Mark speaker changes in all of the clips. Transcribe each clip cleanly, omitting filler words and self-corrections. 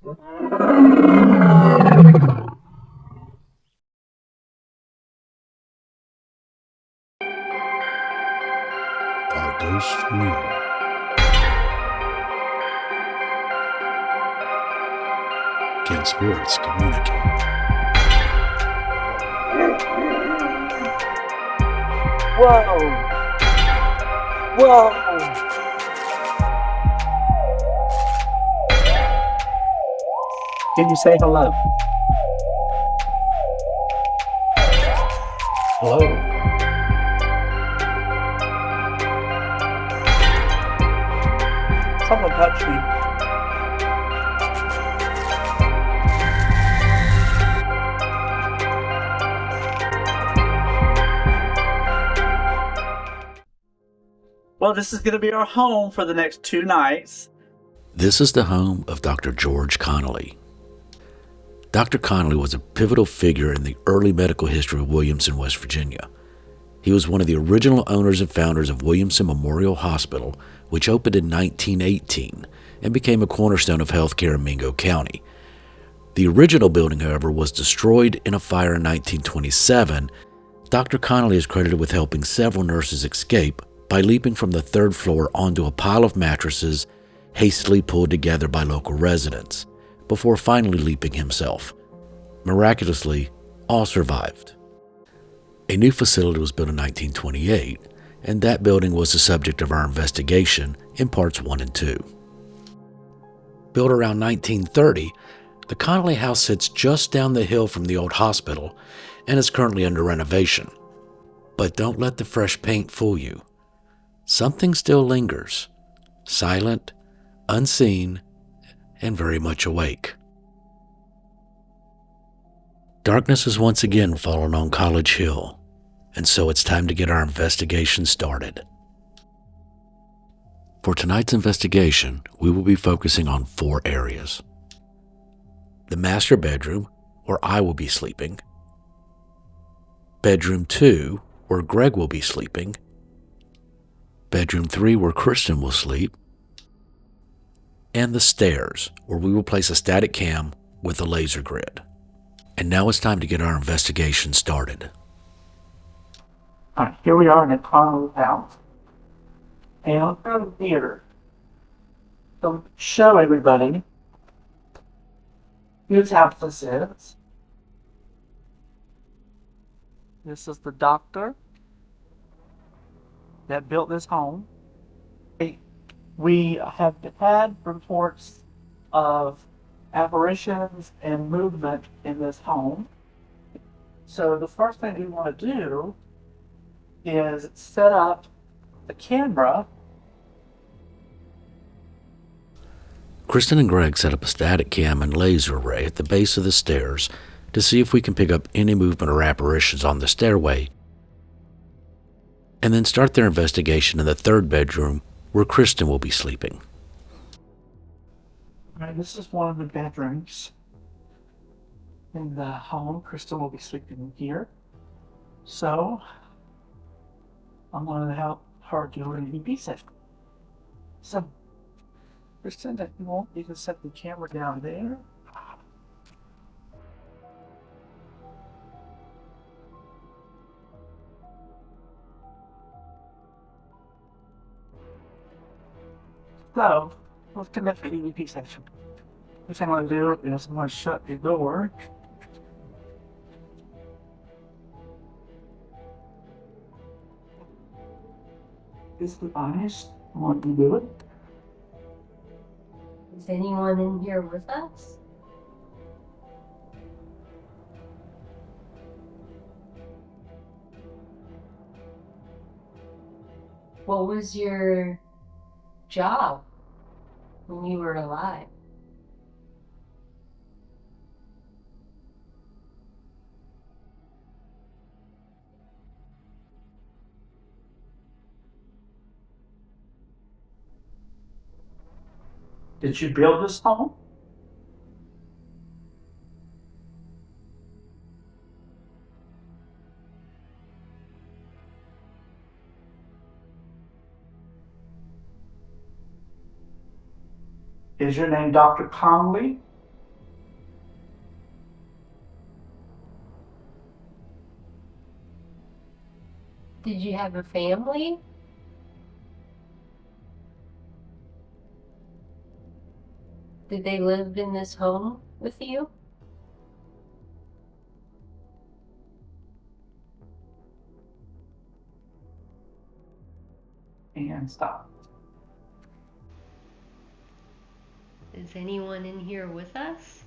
Speaker 1: Are ghosts real? Can spirits communicate?
Speaker 2: Whoa! Whoa! Can you say hello? Hello? Someone touched me. Well, this is going to be our home for the next 2 nights.
Speaker 1: This is the home of Dr. George Connolly. Dr. Connolly was a pivotal figure in the early medical history of Williamson, West Virginia. He was one of the original owners and founders of Williamson Memorial Hospital, which opened in 1918 and became a cornerstone of healthcare in Mingo County. The original building, however, was destroyed in a fire in 1927. Dr. Connolly is credited with helping several nurses escape by leaping from the 3rd floor onto a pile of mattresses hastily pulled together by local residents, before finally leaping himself. Miraculously, all survived. A new facility was built in 1928, and that building was the subject of our investigation in parts 1 and 2. Built around 1930, the Connolly House sits just down the hill from the old hospital and is currently under renovation. But don't let the fresh paint fool you. Something still lingers, silent, unseen, and very much awake. Darkness has once again fallen on College Hill, and so it's time to get our investigation started. For tonight's investigation, we will be focusing on 4 areas. The master bedroom, where I will be sleeping. Bedroom 2, where Greg will be sleeping. Bedroom 3, where Kristin will sleep. And the stairs, where we will place a static cam with a laser grid. And now it's time to get our investigation started.
Speaker 2: Alright, here we are in the Connolly house. And I'm here to show everybody whose house this is. This is the doctor that built this home. We have had reports of apparitions and movement in this home. So the first thing we want to do is set up the camera.
Speaker 1: Kristin and Greg set up a static cam and laser array at the base of the stairs to see if we can pick up any movement or apparitions on the stairway, and then start their investigation in the 3rd bedroom where Kristin will be sleeping.
Speaker 2: Alright, this is one of the bedrooms in the home. Kristin will be sleeping here. So, I'm going to help her do an EVP session. So, Kristin, if you want, you can set the camera down there. So, let's connect the EVP section. First thing I'm going to do is I'm going to shut the door. This device, I want to do it.
Speaker 3: Is anyone in here with us? What was your job when you were alive?
Speaker 2: Did you build this home? Is your name Dr. Conley?
Speaker 3: Did you have a family? Did they live in this home with you?
Speaker 2: And stop.
Speaker 3: Is anyone in here with us?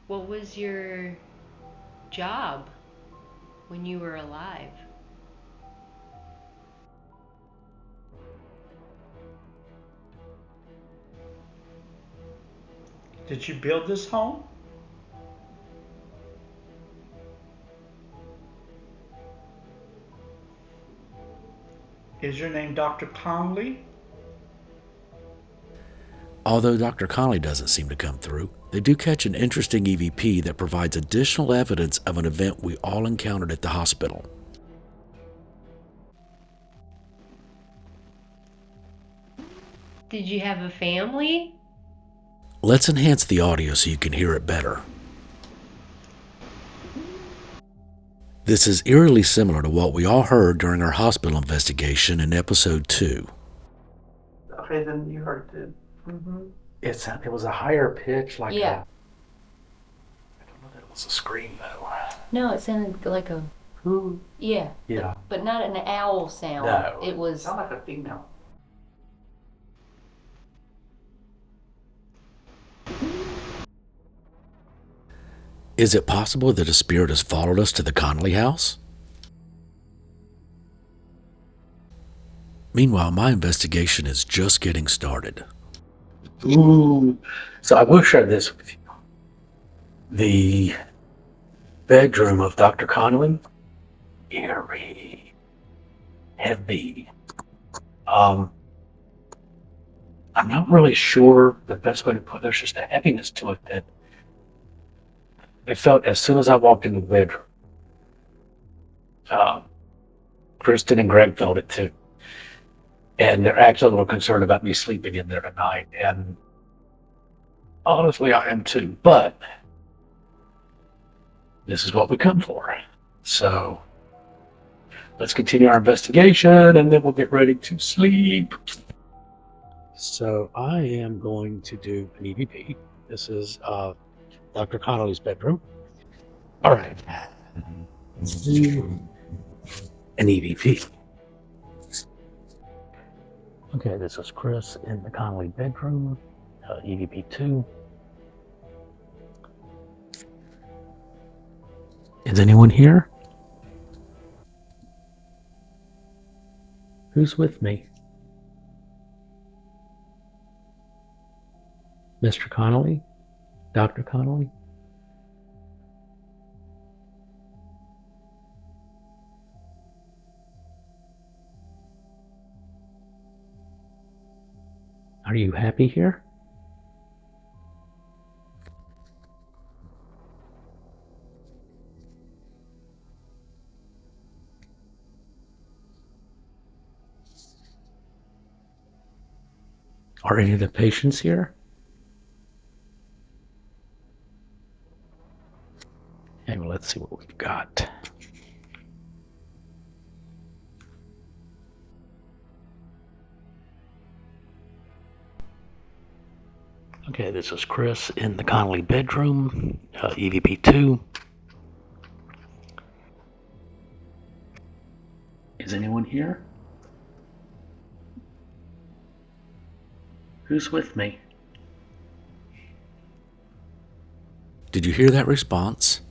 Speaker 3: What was your job when you were alive?
Speaker 2: Did you build this home? Is your name Dr. Conley?
Speaker 1: Although Dr. Connolly doesn't seem to come through, they do catch an interesting EVP that provides additional evidence of an event we all encountered at the hospital.
Speaker 3: Did you have a family?
Speaker 1: Let's enhance the audio so you can hear it better. This is eerily similar to what we all heard during our hospital investigation in episode 2.
Speaker 2: Okay, then you heard it.
Speaker 3: Mm-hmm.
Speaker 1: It was a higher pitch, like
Speaker 3: Yeah.
Speaker 1: I don't know that it was a scream though.
Speaker 3: No, it sounded like a.
Speaker 1: Ooh.
Speaker 3: Yeah.
Speaker 1: Yeah.
Speaker 3: But not an owl sound.
Speaker 1: No.
Speaker 3: It was.
Speaker 2: Sound like a female.
Speaker 1: Is it possible that a spirit has followed us to the Connolly house? Meanwhile, my investigation is just getting started. Ooh. So I will share this with you. The bedroom of Dr. Connolly, eerie, heavy. I'm not really sure the best way to put it. There's just a heaviness to it that I felt as soon as I walked into the bedroom. Kristin and Greg felt it too. And they're actually a little concerned about me sleeping in there tonight. And honestly, I am too. But this is what we come for. So let's continue our investigation and then we'll get ready to sleep. So I am going to do an EVP. This is Dr. Connolly's bedroom. All right. An EVP. Okay, this is Chris in the Connolly bedroom, EVP 2. Is anyone here? Who's with me? Mr. Connolly? Dr. Connolly? Are you happy here? Are any of the patients here? Okay, well, let's see what we've got. Okay, this is Chris in the Connolly bedroom, EVP 2. Is anyone here? Who's with me? Did you hear that response?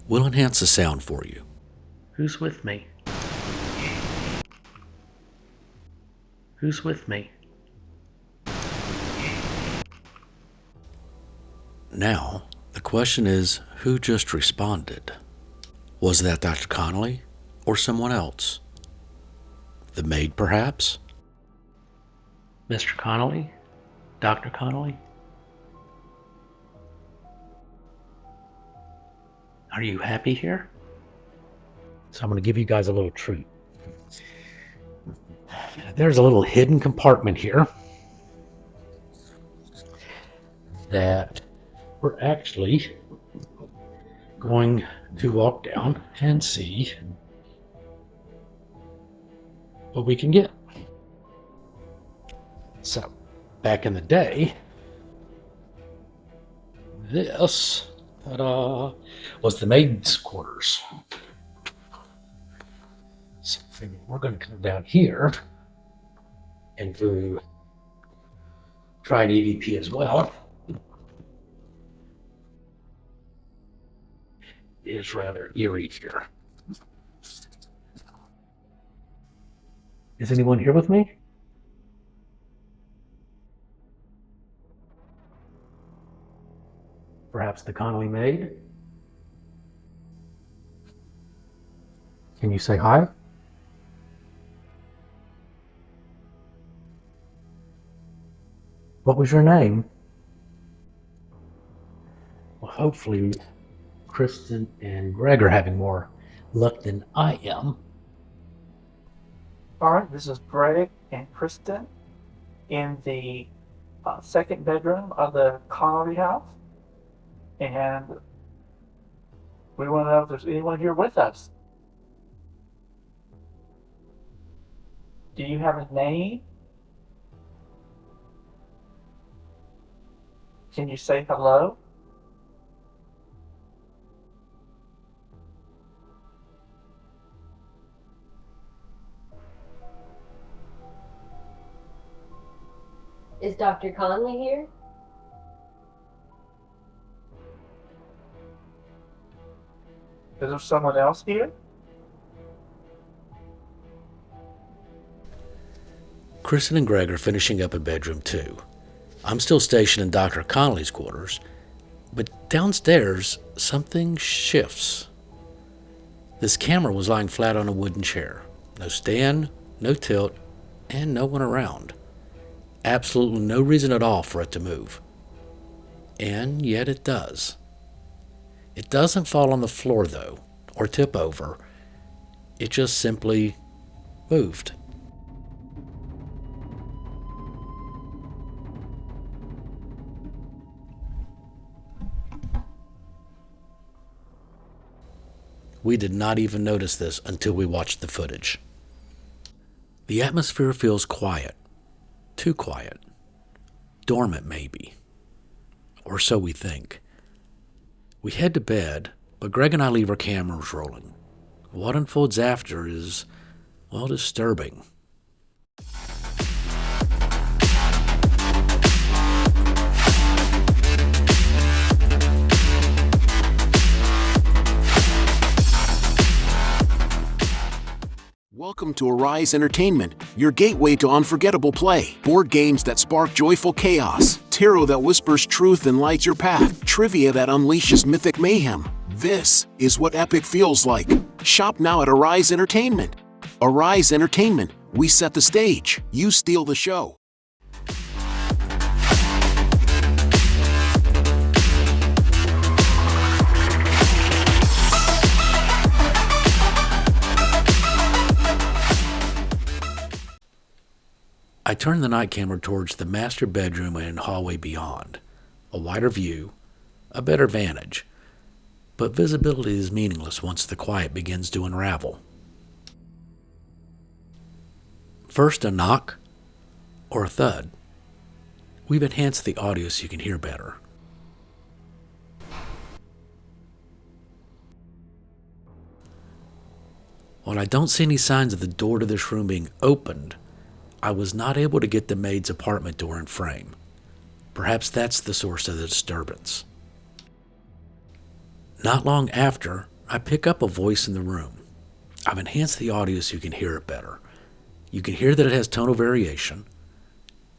Speaker 1: We'll enhance the sound for you. Who's with me? Who's with me? Now, the question is, who just responded? Was that Dr. Connolly or someone else? The maid, perhaps? Mr. Connolly? Dr. Connolly? Are you happy here? So I'm going to give you guys a little treat. There's a little hidden compartment here that we're actually going to walk down and see what we can get. So, back in the day, this was the maid's quarters. So I figured we're going to come down here and try an EVP as well. It is rather eerie here. Is anyone here with me? Perhaps the Connolly maid? Can you say hi? What was your name? Well, hopefully Kristin and Greg are having more luck than I am.
Speaker 2: All right, this is Greg and Kristin in the second bedroom of the Connolly house. And we want to know if there's anyone here with us. Do you have a name? Can you say hello?
Speaker 3: Is Dr. Conley here?
Speaker 2: Is there someone else here?
Speaker 1: Kristin and Greg are finishing up in bedroom 2. I'm still stationed in Dr. Connolly's quarters, but downstairs, something shifts. This camera was lying flat on a wooden chair. No stand, no tilt, and no one around. Absolutely no reason at all for it to move. And yet it does. It doesn't fall on the floor, though, or tip over. It just simply moved. We did not even notice this until we watched the footage. The atmosphere feels quiet. Too quiet. Dormant, maybe. Or so we think. We head to bed, but Greg and I leave our cameras rolling. What unfolds after is, well, disturbing.
Speaker 4: Welcome to Arise Entertainment, your gateway to unforgettable play. Board games that spark joyful chaos. Tarot that whispers truth and lights your path. Trivia that unleashes mythic mayhem. This is what epic feels like. Shop now at Arise Entertainment. Arise Entertainment. We set the stage. You steal the show.
Speaker 1: I turn the night camera towards the master bedroom and hallway beyond. A wider view, a better vantage. But visibility is meaningless once the quiet begins to unravel. First a knock, or a thud. We've enhanced the audio so you can hear better. While I don't see any signs of the door to this room being opened, I was not able to get the maid's apartment door in frame. Perhaps that's the source of the disturbance. Not long after, I pick up a voice in the room. I've enhanced the audio so you can hear it better. You can hear that it has tonal variation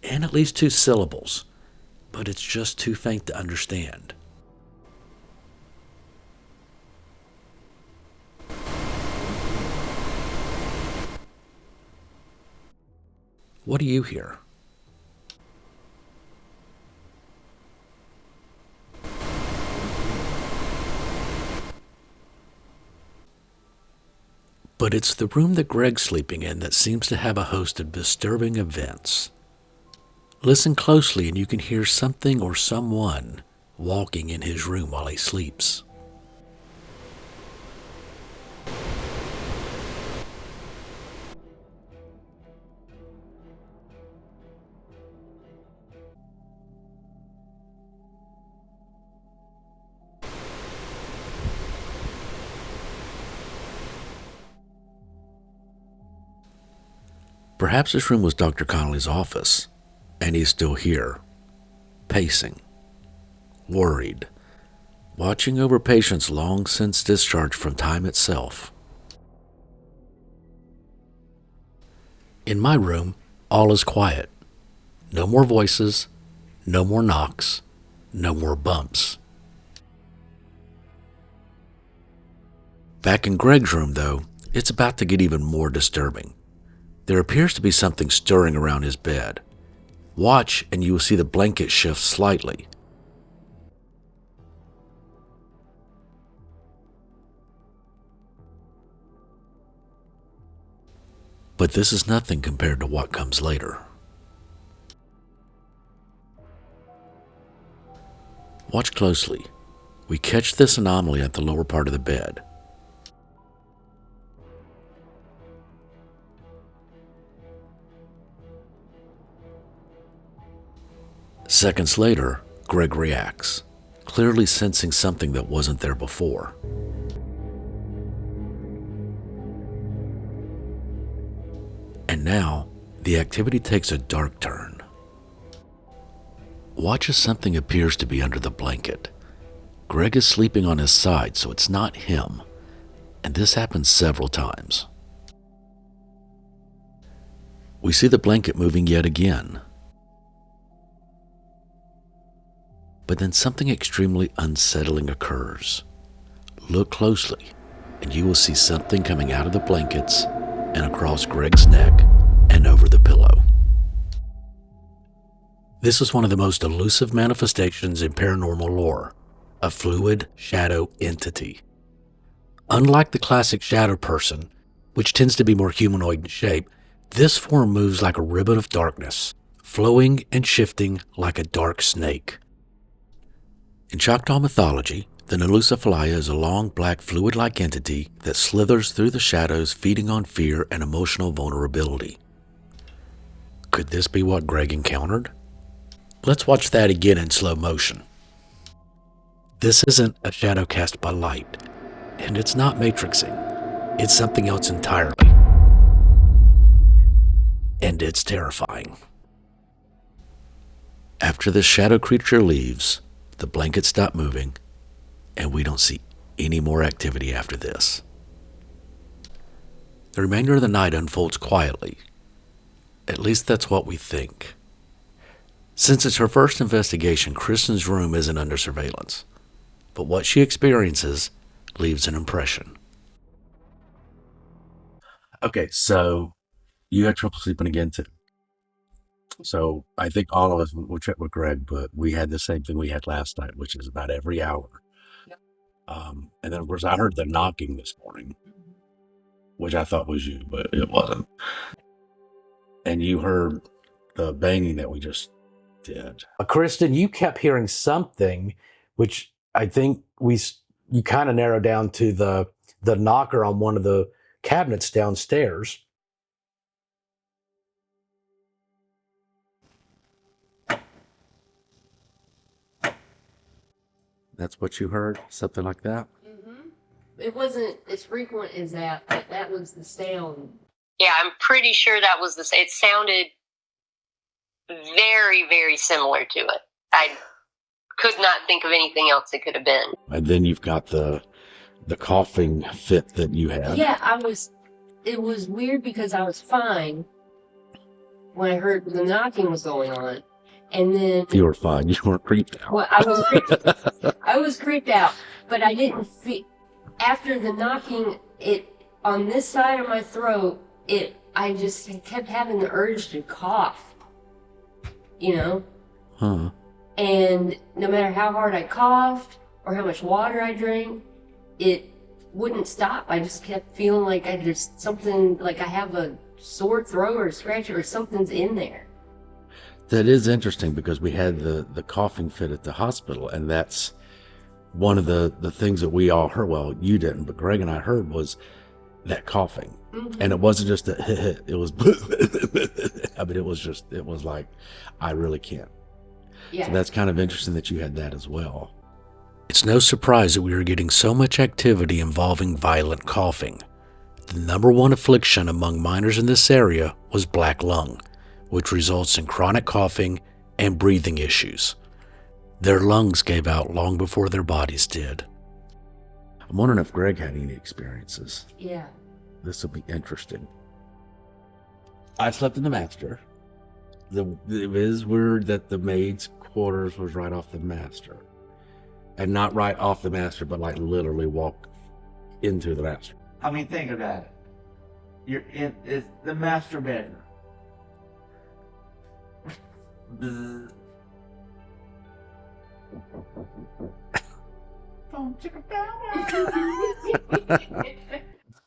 Speaker 1: and at least 2 syllables, but it's just too faint to understand. What do you hear? But it's the room that Greg's sleeping in that seems to have a host of disturbing events. Listen closely and you can hear something or someone walking in his room while he sleeps. Perhaps this room was Dr. Connolly's office, and he's still here, pacing, worried, watching over patients long since discharged from time itself. In my room, all is quiet. No more voices, no more knocks, no more bumps. Back in Greg's room, though, it's about to get even more disturbing. There appears to be something stirring around his bed. Watch and you will see the blanket shift slightly. But this is nothing compared to what comes later. Watch closely. We catch this anomaly at the lower part of the bed. Seconds later, Greg reacts, clearly sensing something that wasn't there before. And now, the activity takes a dark turn. Watch as something appears to be under the blanket. Greg is sleeping on his side, so it's not him, and this happens several times. We see the blanket moving yet again. But then something extremely unsettling occurs. Look closely, and you will see something coming out of the blankets and across Greg's neck and over the pillow. This is one of the most elusive manifestations in paranormal lore, a fluid shadow entity. Unlike the classic shadow person, which tends to be more humanoid in shape, this form moves like a ribbon of darkness, flowing and shifting like a dark snake. In Choctaw mythology, the Nalusophilia is a long, black, fluid-like entity that slithers through the shadows, feeding on fear and emotional vulnerability. Could this be what Greg encountered? Let's watch that again in slow motion. This isn't a shadow cast by light, and it's not matrixing. It's something else entirely. And it's terrifying. After the shadow creature leaves, the blankets stop moving, and we don't see any more activity after this. The remainder of the night unfolds quietly. At least that's what we think. Since it's her first investigation, Kristin's room isn't under surveillance, but what she experiences leaves an impression. Okay, so you had trouble sleeping again too. So I think all of us, we'll check with Greg, but we had the same thing we had last night, which is about every hour.
Speaker 3: Yep.
Speaker 1: And then, of course, I heard the knocking this morning, which I thought was you, but it wasn't. And you heard the banging that we just did.
Speaker 5: Kristin, you kept hearing something, which I think you kind of narrowed down to the knocker on one of the cabinets downstairs.
Speaker 1: That's what you heard? Something like that?
Speaker 3: Mm-hmm. It wasn't as frequent as that, but that was the sound.
Speaker 6: Yeah, I'm pretty sure that was it sounded very, very similar to it. I could not think of anything else it could have been.
Speaker 1: And then you've got the coughing fit that you had.
Speaker 3: Yeah, it was weird because I was fine when I heard the knocking was going on. And then
Speaker 1: You were fine. You weren't creeped out.
Speaker 3: well, I was creeped out, but I didn't feel after the knocking. It on this side of my throat. I just kept having the urge to cough.
Speaker 1: Huh.
Speaker 3: And no matter how hard I coughed or how much water I drank, it wouldn't stop. I just kept feeling like there's something, like I have a sore throat or a scratch or something's in there.
Speaker 1: That is interesting because we had the coughing fit at the hospital, and that's one of the things that we all heard. Well, you didn't, but Greg and I heard was that coughing.
Speaker 3: Mm-hmm.
Speaker 1: And it wasn't just it was, I mean, it was like, I really can't.
Speaker 3: Yeah.
Speaker 1: So that's kind of interesting that you had that as well. It's no surprise that we were getting so much activity involving violent coughing. The number one affliction among miners in this area was black lung, which results in chronic coughing and breathing issues. Their lungs gave out long before their bodies did. I'm wondering if Greg had any experiences.
Speaker 3: Yeah.
Speaker 1: This will be interesting. I slept in the master. It is weird that the maid's quarters was right off the master. And not right off the master, but like literally walk into the master.
Speaker 7: I mean, think about it. It's the master bedroom.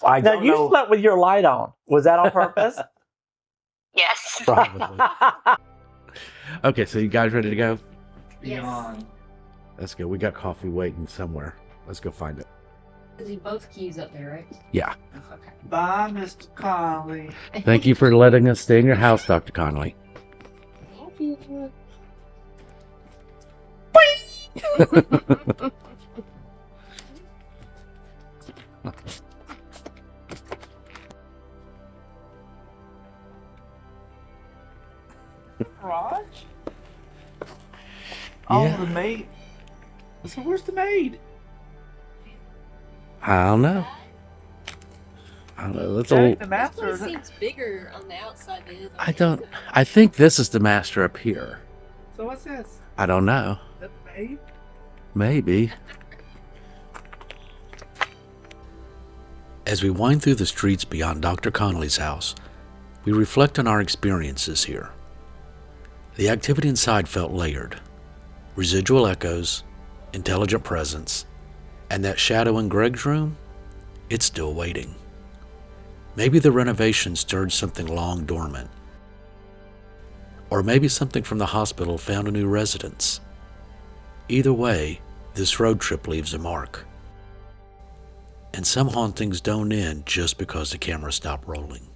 Speaker 5: I
Speaker 2: Now
Speaker 5: don't
Speaker 2: you
Speaker 5: know.
Speaker 2: slept with your light on. Was that on purpose?
Speaker 6: Yes.
Speaker 1: Probably. Okay, so you guys ready to go?
Speaker 3: Yes.
Speaker 7: Beyond.
Speaker 1: Let's go. We got coffee waiting somewhere. Let's go find it.
Speaker 3: See both keys up there, right?
Speaker 1: Yeah.
Speaker 3: Okay.
Speaker 7: Bye, Mr. Conley.
Speaker 1: Thank you for letting us stay in your house, Dr. Connolly.
Speaker 3: Thank you.
Speaker 7: Raj? Oh,
Speaker 1: Yeah.
Speaker 7: the maid. So where's the maid?
Speaker 1: I don't know. That's
Speaker 7: That
Speaker 1: all.
Speaker 7: ain't the master.
Speaker 3: It
Speaker 7: Is it?
Speaker 3: seems bigger on the outside than it is on
Speaker 1: I
Speaker 3: the
Speaker 1: don't.
Speaker 3: inside.
Speaker 1: I think this is the master up here.
Speaker 7: So what's this?
Speaker 1: I don't know.
Speaker 7: Is that the maid?
Speaker 1: Maybe. As we wind through the streets beyond Dr. Connolly's house, we reflect on our experiences here. The activity inside felt layered. Residual echoes, intelligent presence, and that shadow in Greg's room, it's still waiting. Maybe the renovation stirred something long dormant. Or maybe something from the hospital found a new residence. Either way, this road trip leaves a mark. And some hauntings don't end just because the camera stopped rolling.